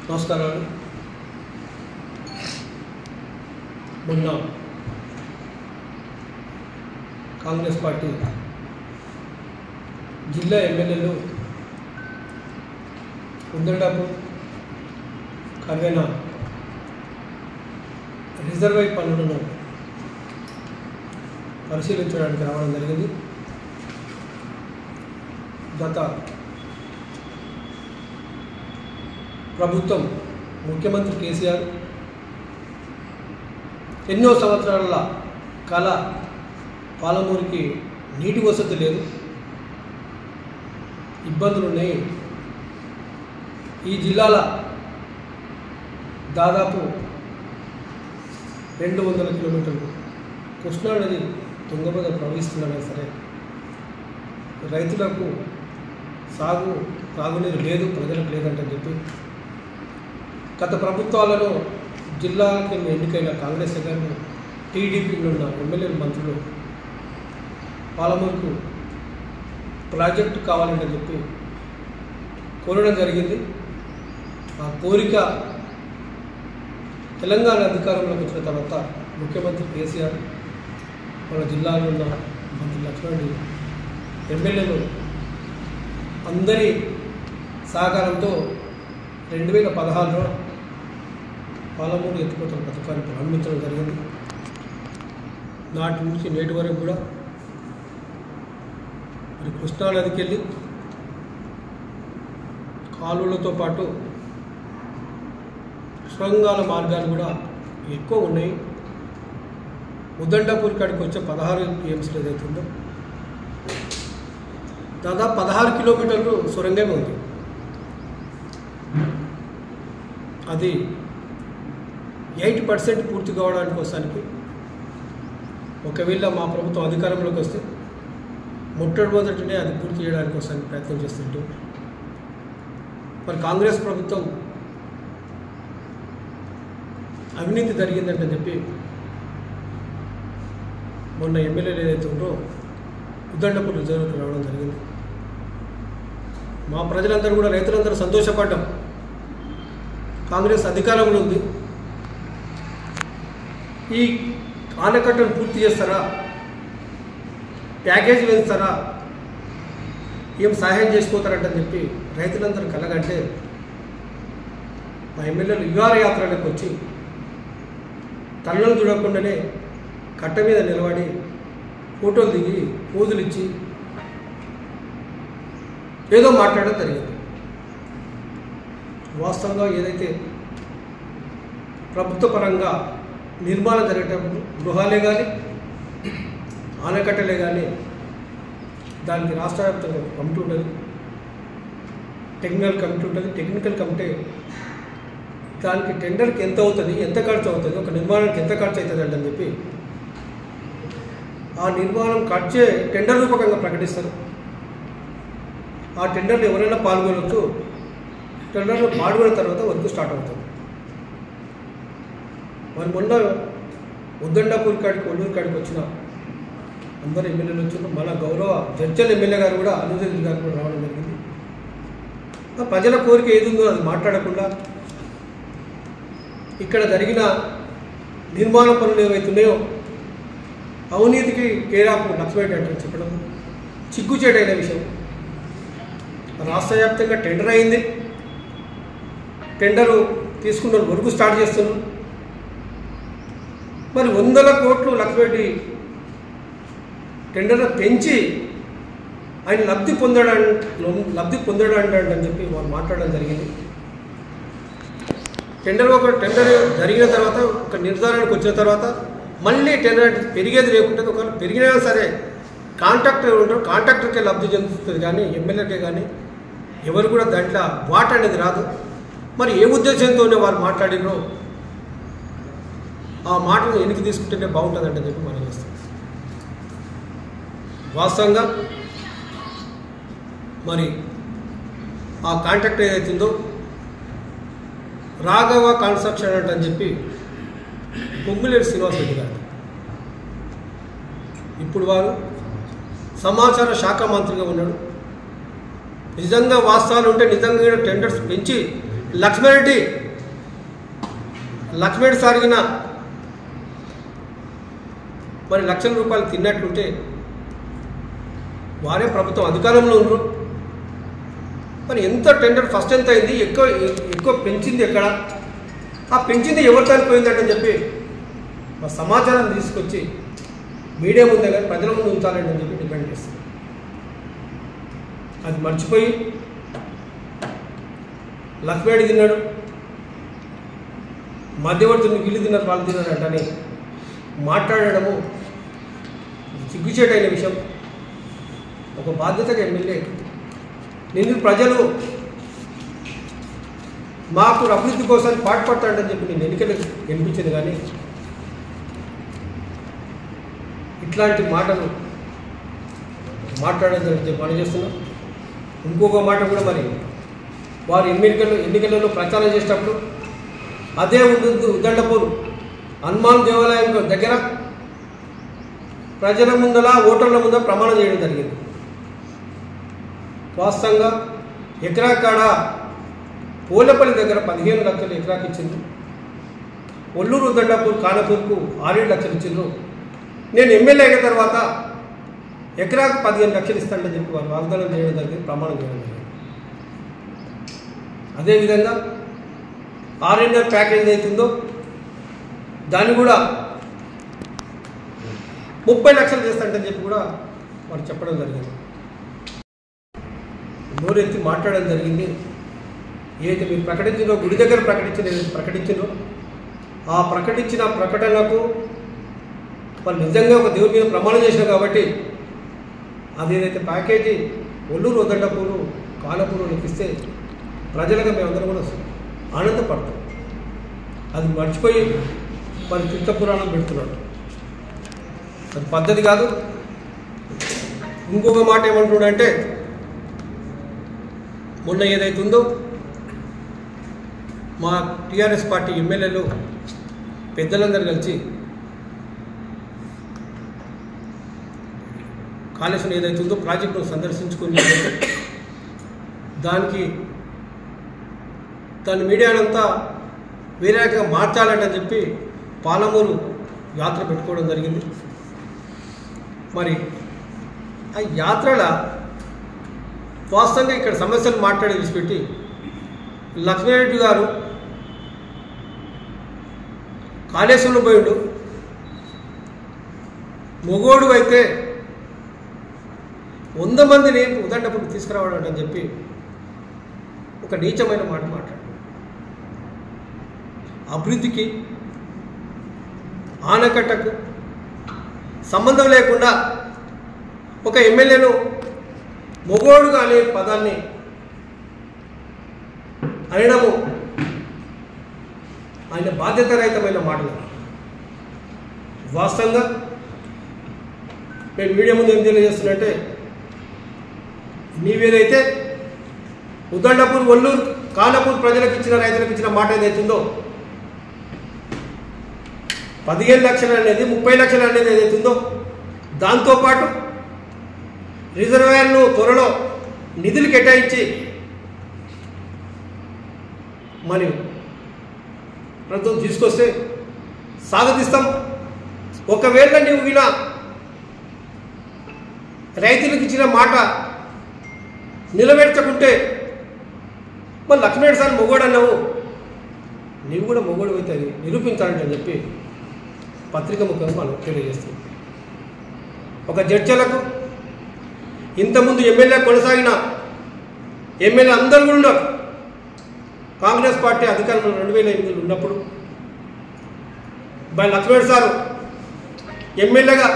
నమస్కారాలు. మొన్న కాంగ్రెస్ పార్టీ జిల్లా ఎమ్మెల్యేలు ఉందండాపూర్ కర్వేన రిజర్వాయర్ పనులను పరిశీలించడానికి రావడం జరిగింది. గత ప్రభుత్వం ముఖ్యమంత్రి కేసీఆర్ ఎన్నో సంవత్సరాల కళ పాలమూరికి నీటి వసతి లేదు, ఇబ్బందులు ఉన్నాయి. ఈ జిల్లాల దాదాపు 200 కిలోమీటర్లు కృష్ణా నది తుంగభద్ర ప్రవహిస్తున్నా సరే రైతులకు తాగునీరు లేదు, ప్రజలకు లేదంటే చెప్పి గత ప్రభుత్వాలలో జిల్లాకి ఎన్నికైన కాంగ్రెస్ గారిని టీడీపీలో ఉన్న ఎమ్మెల్యేలు మంత్రులు పాలమూరుకు ప్రాజెక్టు కావాలని చెప్పి కోరడం జరిగింది. ఆ కోరిక తెలంగాణ అధికారంలోకి వచ్చిన తర్వాత ముఖ్యమంత్రి కేసీఆర్ మన జిల్లాలో ఉన్న మంత్రి లక్ష్మణ్ ఎమ్మెల్యేలు అందరి సహకారంతో 2016లో పాలమూరు ఎత్తిపోతల పథకాన్ని ప్రారంభించడం జరిగింది. నాటి నుంచి నేటి వరకు కూడా మరి కృష్ణా నదికి వెళ్ళి కాలువలతో పాటు సొరంగాల మార్గాలు కూడా ఎక్కువ ఉన్నాయి. ఉదండాపూర్ కాడికి వచ్చే 16 టీఎంసీలు ఏదైతుందో దాదాపు 16 కిలోమీటర్లు సొరంగమే ఉంది. అది 8% పూర్తి కావడానికి వస్తానికి ఒకవేళ మా ప్రభుత్వం అధికారంలోకి వస్తే మొట్టమొదటినే అది పూర్తి చేయడానికి వస్తానికి ప్రయత్నం చేస్తుంటే మరి కాంగ్రెస్ ప్రభుత్వం అవినీతి జరిగిందంటే చెప్పి మొన్న ఎమ్మెల్యేలు ఏదైతే ఉందో ఉదండాపూర్ రిజర్వాయర్కి రావడం జరిగింది. మా ప్రజలందరూ కూడా రైతులందరూ సంతోషపడ్డాం. కాంగ్రెస్ అధికారంలో ఉంది, ఈ ఆనకట్టను పూర్తి చేస్తారా, ప్యాకేజీ వేస్తారా, ఏం సహాయం చేసుకోతారంటని చెప్పి రైతులందరూ కలగంటే మా ఎమ్మెల్యేలు యుగార యాత్రలకు వచ్చి తల్లను చూడకుండానే కట్ట మీద నిలబడి ఫోటోలు దిగి పోజులు ఇచ్చి ఏదో మాట్లాడడం జరిగింది. వాస్తవంగా ఏదైతే ప్రభుత్వ పరంగా నిర్మాణం జరిగేటప్పుడు గృహాలే కానీ ఆనకట్టలే కానీ దానికి రాష్ట్ర వ్యాప్తంగా కమిటీ ఉంటుంది, టెక్నికల్ కమిటీ ఉంటుంది. టెక్నికల్ కమిటీ దానికి టెండర్కి ఎంత అవుతుంది, ఎంత ఖర్చు అవుతుంది, ఒక నిర్మాణానికి ఎంత ఖర్చు అవుతుంది అంటని చెప్పి ఆ నిర్మాణం ఖర్చే టెండర్ రూపకంగా ప్రకటిస్తారు. ఆ టెండర్లో ఎవరైనా పాల్గొనవచ్చు. టెండర్లో పాల్గొన్న తర్వాత వర్క్ స్టార్ట్ అవుతుంది. మరి మొన్న ఉదండాపూర్ కాడికి ఒల్లూరు కాడికి వచ్చిన అందరు ఎమ్మెల్యేలు వచ్చిన మన గౌరవ జడ్చల్ ఎమ్మెల్యే గారు కూడా అనుజరెడ్డి గారు కూడా రావడం జరిగింది. ప్రజల కోరిక ఏది ఉందో అది మాట్లాడకుండా ఇక్కడ జరిగిన నిర్మాణ పనులు ఏవైతున్నాయో అవినీతికి కేరాపు లక్ష్మణ్ అంటే చెప్పడం చిగ్గుచేటైన విషయం. రాష్ట్ర వ్యాప్తంగా టెండర్ అయింది, టెండరు తీసుకున్న వర్క్ స్టార్ట్ చేస్తున్నాం. మరి 100 కోట్లు లక్ష్మణ్ టెండర్ను పెంచి ఆయన లబ్ధి పొందడానికి అని చెప్పి వాళ్ళు మాట్లాడడం జరిగింది. టెండర్ జరిగిన తర్వాత ఒక నిర్ధారణకు వచ్చిన తర్వాత మళ్ళీ టెండర్ పెరిగేది లేకుంటే ఒకవేళ పెరిగినా సరే కాంట్రాక్టర్ ఉంటారు, కాంట్రాక్టర్కే లబ్ధి చెందుతుంది కానీ ఎమ్మెల్యేకే కానీ ఎవరు కూడా దాంట్లో వాట అనేది రాదు. మరి ఏ ఉద్దేశంతోనే వారు మాట్లాడినో ఆ మాటను వెనక్కి తీసుకుంటేనే బాగుంటుందంటే చెప్పి మనం చేస్తాం. వాస్తవంగా మరి ఆ కాంట్రాక్ట్ ఏదైతుందో రాఘవ కన్స్ట్రక్షన్ అని చెప్పి పొంగులేటి శ్రీనివాస్ రెడ్డి గారు ఇప్పుడు వారు సమాచార శాఖ మంత్రిగా ఉన్నాడు. నిజంగా వాస్తవాలు ఉంటే నిజంగా టెండర్స్ పెంచి లక్ష్మారెడ్డి సాగిన మరి లక్షల రూపాయలు తిన్నట్లుంటే వారే ప్రభుత్వం అధికారంలో ఉన్నారు. మరి ఎంత టెండర్ ఫస్ట్ ఎంత అయింది, ఎక్కువ పెంచింది ఎక్కడ, ఆ పెంచింది ఎవరు చనిపోయిందంటని చెప్పి మా సమాచారం తీసుకొచ్చి మీడియా ముందే కానీ ప్రజల ముందు ఉంచాలని అని చెప్పి డిమాండ్ చేస్తారు. అది మర్చిపోయి లక్ష్మేడి తిన్నాడు, మధ్యవర్తులు వీళ్ళు తిన్నారు వాళ్ళు తిన్నారు అంటని మాట్లాడడము సిగ్గుచేటైన విషయం. ఒక బాధ్యతగా ఎమ్మెల్యే నిన్ను ప్రజలు మాకు అభివృద్ధి కోసం పాటుపడతాడని చెప్పి నేను ఎన్నికలు గెలిపించింది, కానీ ఇట్లాంటి మాటలు మాట్లాడేది పని చేస్తున్నాం. ఇంకొక మాట కూడా మరి వారు ఎన్నికలలో ప్రచారం చేసేటప్పుడు అదే ఉద్దండపూర్ హనుమాన్ దేవాలయం దగ్గర ప్రజల ముందల ఓటర్ల ముందర ప్రమాణం చేయడం జరిగింది. వాస్తవంగా ఎకరా కాడ పోలపల్లి దగ్గర 15 లక్షలు ఎకరాకి ఇచ్చింది, ఒల్లూరు ఉద్దండపూర్ కానపూర్కు 6-7 లక్షలు ఇచ్చిండ్రు. నేను ఎమ్మెల్యే అయిన తర్వాత ఎకరాకు 15 లక్షలు ఇస్తానని చెప్పి వారు వాగ్దానం చేయడం జరిగింది, ప్రమాణం చేయడం జరిగింది. అదేవిధంగా ఆర్ఎన్ఆర్ ప్యాకేజ్ అవుతుందో దాన్ని కూడా 30 లక్షలు చేస్తానని చెప్పి కూడా వారు చెప్పడం జరిగింది. నోరెత్తి మాట్లాడడం జరిగింది. ఏదైతే మీరు ప్రకటించిందో గుడి దగ్గర ప్రకటించిందో ఆ ప్రకటించిన ప్రకటనకు వాళ్ళు నిజంగా ఒక దేవుడి మీద ప్రమాణం చేసినారు కాబట్టి అదేదైతే ప్యాకేజీ ఒల్లూరు ఉద్దండపూరు కానపూరు ఇస్తే ప్రజలుగా మేమందరం కూడా ఆనందపడతాం. అది మర్చిపోయి మరి చిత్త పురాణం పెడుతున్నాడు, అది పద్ధతి కాదు. ఇంకొక మాట ఏమంటున్నాడంటే మొన్న ఏదైతుందో మా టీఆర్ఎస్ పార్టీ ఎమ్మెల్యేలు పెద్దలందరూ కలిసి కాళేశ్వరం ఏదైతుందో ప్రాజెక్టును సందర్శించుకుని దాన్ని మీడియానంతా వేరే రకంగా మార్చాలంటని చెప్పి పాలమూరు యాత్ర పెట్టుకోవడం జరిగింది. మరి ఆ యాత్రల వాస్తవంగా ఇక్కడ సమస్యలు మాట్లాడి విడిచిపెట్టి లక్ష్మీరెడ్డి గారు కాళేశ్వరంలో పోయిండు, మొగోడు అయితే 100 మందిని ఉదండపూర్కి తీసుకురావడం అని చెప్పి ఒక నీచమైన మాట మాట్లాడు. అభివృద్ధికి ఆనకట్టకు సంబంధం లేకుండా ఒక ఎమ్మెల్యేను మొగోడుగా అనే పదాన్ని అనడము ఆయన బాధ్యతారహితమైన మాటలు. వాస్తవంగా నేను మీడియా ముందు ఏం తెలియజేస్తున్నట్టే, నీవేదైతే ఉద్దండపూర్ ఒల్లూరు కానపూర్ ప్రజలకు ఇచ్చిన రైతులకు ఇచ్చిన మాట ఏదైతుందో 15 లక్షలు అనేది 30 లక్షలు అనేది ఏదైతుందో దాంతోపాటు రిజర్వాయర్ను త్వరలో నిధులు కేటాయించి మరి ప్రభుత్వం తీసుకొస్తే స్వాగతిస్తాం. ఒకవేళ నీవు ఇలా రైతులకు ఇచ్చిన మాట నిలబెట్టకుంటే మరి లక్ష్మణ్ సార్ మొగోడు అన్నావు, నీవు కూడా మొగోడు అవుతుంది నిరూపించాలని చెప్పి పత్రిక ముఖంగా మనం తెలియజేస్తుంది. ఒక జడ్జలకు ఇంతకుముందు ఎమ్మెల్యే కొనసాగిన ఎమ్మెల్యే అందరూ కూడా ఉన్నారు. కాంగ్రెస్ పార్టీ అధికారంలో 2008 ఉన్నప్పుడు లక్ష్మణ్ సారు ఎమ్మెల్యేగా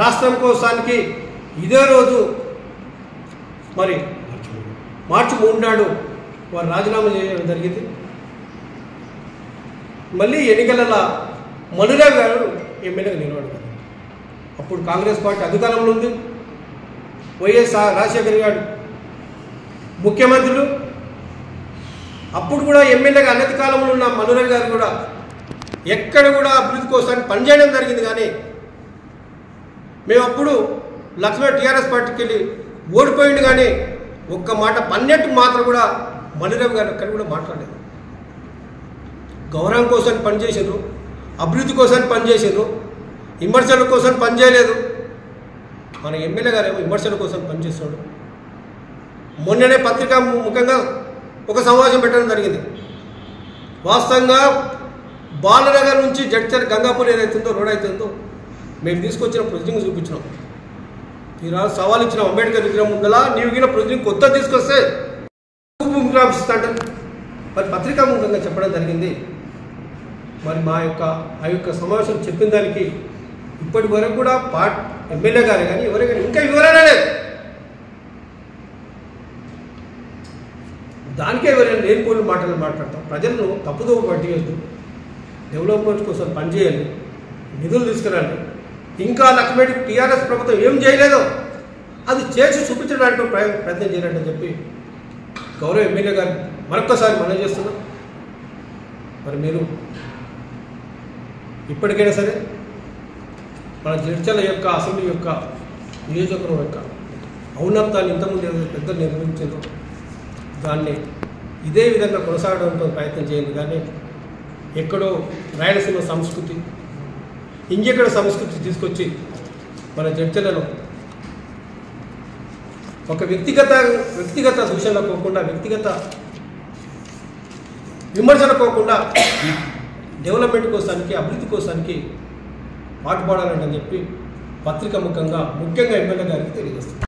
రాష్ట్రం కోసానికి ఇదే రోజు మరి మార్చి 3 నాడు వారు రాజీనామా చేయడం జరిగింది. మళ్ళీ ఎన్నికలలో మనురావు గారు ఎమ్మెల్యేగా నిలబడ్డారు. అప్పుడు కాంగ్రెస్ పార్టీ అధికారంలో ఉంది, వైఎస్ రాజశేఖర్ గారు ముఖ్యమంత్రులు. అప్పుడు కూడా ఎమ్మెల్యేగా అనతి కాలంలో ఉన్న మనురావు గారు కూడా ఎక్కడ కూడా అభివృద్ధి కోసం పనిచేయడం జరిగింది. కానీ మేము అప్పుడు లక్ష్మణ్ టీఆర్ఎస్ పార్టీకి వెళ్ళి ఓడిపోయింది, కానీ ఒక్క మాట పన్నెట్టు మాత్రం కూడా మణిరామ్ గారు ఎక్కడ కూడా మాట్లాడలేదు. గౌరవం కోసం పనిచేసారు, అభివృద్ధి కోసం పనిచేసారు, విమర్శల కోసం పనిచేయలేదు. మన ఎమ్మెల్యే గారు ఏమో విమర్శల కోసం పనిచేస్తాడు. మొన్ననే పత్రికా ముఖంగా ఒక సమావేశం పెట్టడం జరిగింది. వాస్తవంగా బాలనగర్ నుంచి జడ్చర్ గంగాపూర్ ఏదైతుందో రోడ్ అవుతుందో మేము తీసుకొచ్చిన ప్రొసీడింగ్ చూపించినాం. ఈరోజు సవాల్ ఇచ్చిన అంబేద్కర్ విగ్రహం ముందలా నీవు గిన ప్రొసీడింగ్ కొత్త తీసుకొస్తే ఇస్తాంటారు. మరి పత్రికా ముఖంగా చెప్పడం జరిగింది. మరి ఆ యొక్క సమావేశం చెప్పిన దానికి ఇప్పటి వరకు కూడా ఎమ్మెల్యే గారు కానీ ఎవరే కానీ ఇంకా వివరణ లేదు. దానికే ఎవరైనా లేనిపోయిన మాటలు మాట్లాడతాం. ప్రజలను తప్పుదో పట్టియద్దు, డెవలప్మెంట్ కోసం పనిచేయాలి, నిధులు తీసుకురండి. ఇంకా లక్ష్మీ టీఆర్ఎస్ ప్రభుత్వం ఏం చేయలేదో అది చేసి చూపించడానికి ప్రయత్నం చేయాలంటే చెప్పి గౌరవ ఎమ్మెల్యే గారు మరొక్కసారి మనం చేస్తున్నాం. మరి మీరు ఇప్పటికైనా సరే మన జడ్చర్ల యొక్క అసెంబ్లీ యొక్క నియోజకవర్గం యొక్క ఔన్నత్యాన్ని ఇంతకుముందు పెద్దలు నిర్వహించారు, దాన్ని ఇదే విధంగా కొనసాగడంతో ప్రయత్నం చేయండి. కానీ ఎక్కడో రాయలసీమ సంస్కృతి ఇంకెక్కడ సంస్కృతి తీసుకొచ్చి మన జడ్చర్లను ఒక వ్యక్తిగత దూషణలో పోకుండా, వ్యక్తిగత విమర్శన పోకుండా డెవలప్మెంట్ కోసానికి, అభివృద్ధి కోసానికి పాటుపడాలని చెప్పి పత్రిక ముఖ్యంగా ఎమ్మెల్యే గారికి తెలియజేస్తుంది.